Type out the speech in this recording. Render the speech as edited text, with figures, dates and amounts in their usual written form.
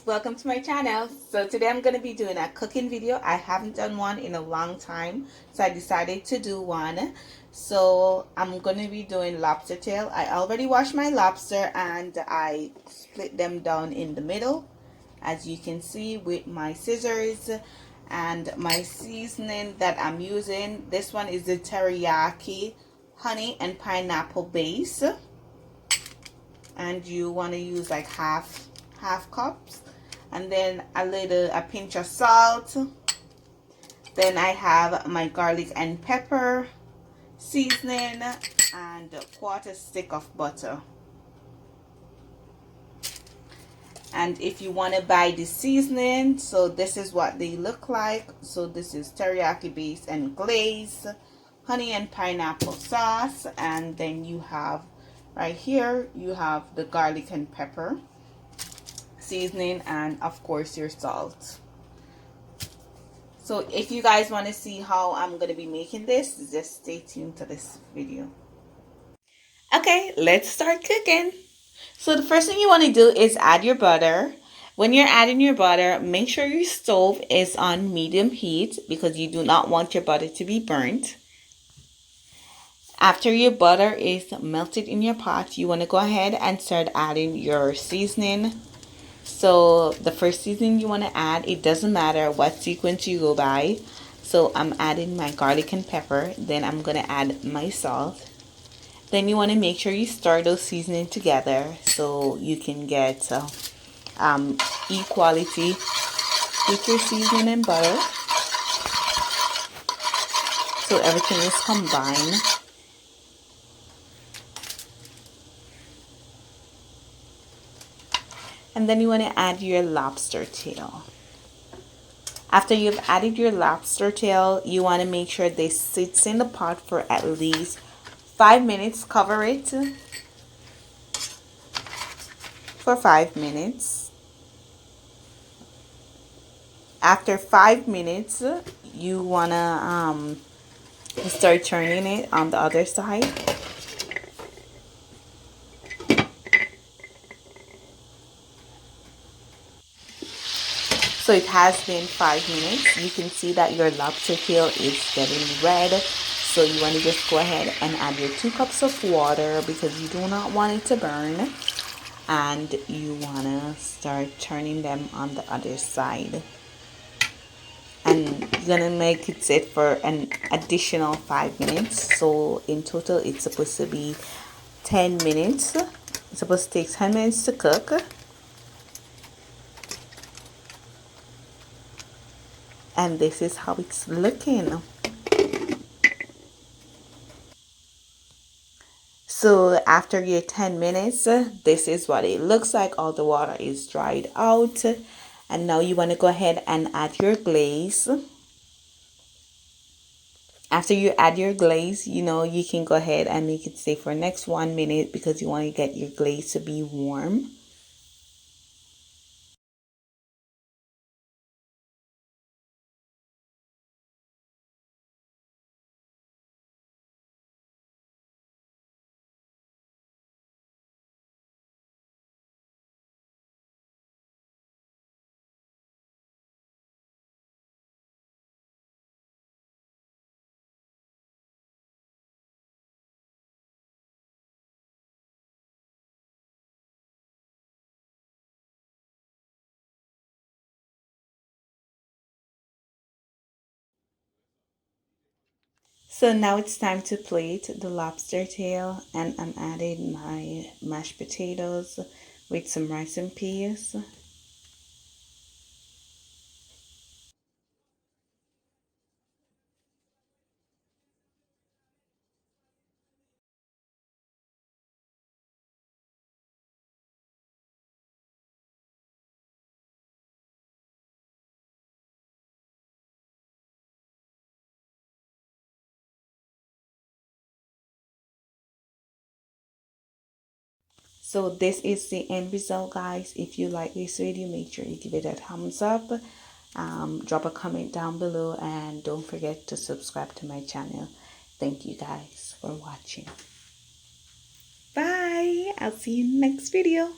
welcome to my channel. So today I'm going to be doing a cooking video. I haven't done one in a long time, so I decided to do one. So I'm going to be doing lobster tail. I already washed my lobster and I split them down in the middle, as you can see, with my scissors. And my seasoning that I'm using, this one is the teriyaki honey and pineapple base, and you want to use like half cups, and then a pinch of salt. Then I have my garlic and pepper seasoning and a quarter stick of butter. And if you want to buy the seasoning, so this is what they look like. So this is teriyaki base and glaze, honey and pineapple sauce, and then you have right here you have the garlic and pepper seasoning, and of course your salt. So if you guys want to see how I'm going to be making this, just stay tuned to this video. Okay, let's start cooking. So the first thing you want to do is add your butter. When you're adding your butter, make sure your stove is on medium heat because you do not want your butter to be burnt. After your butter is melted in your pot, you want to go ahead and start adding your seasoning. So the first seasoning you want to add, it doesn't matter what sequence you go by. So I'm adding my garlic and pepper, then I'm going to add my salt. Then you want to make sure you stir those seasoning together so you can get equality with your seasoning and butter, so everything is combined. And then you want to add your lobster tail. After you've added your lobster tail, you want to make sure this sits in the pot for at least 5 minutes. Cover it for 5 minutes. After 5 minutes, you want to start turning it on the other side. So it has been 5 minutes. You can see that your lobster tail is getting red. So you want to just go ahead and add your 2 cups of water because you do not want it to burn. And you want to start turning them on the other side. And you're going to make it sit for an additional 5 minutes. So in total, it's supposed to be 10 minutes. It's supposed to take 10 minutes to cook. And this is how it's looking. So after your 10 minutes, this is what it looks like. All the water is dried out. And now you want to go ahead and add your glaze. After you add your glaze, you can go ahead and make it stay for the next 1 minute because you want to get your glaze to be warm. So now it's time to plate the lobster tail, and I'm adding my mashed potatoes with some rice and peas. So this is the end result, guys. If you like this video, make sure you give it a thumbs up. Drop a comment down below, and don't forget to subscribe to my channel. Thank you guys for watching. Bye. I'll see you in the next video.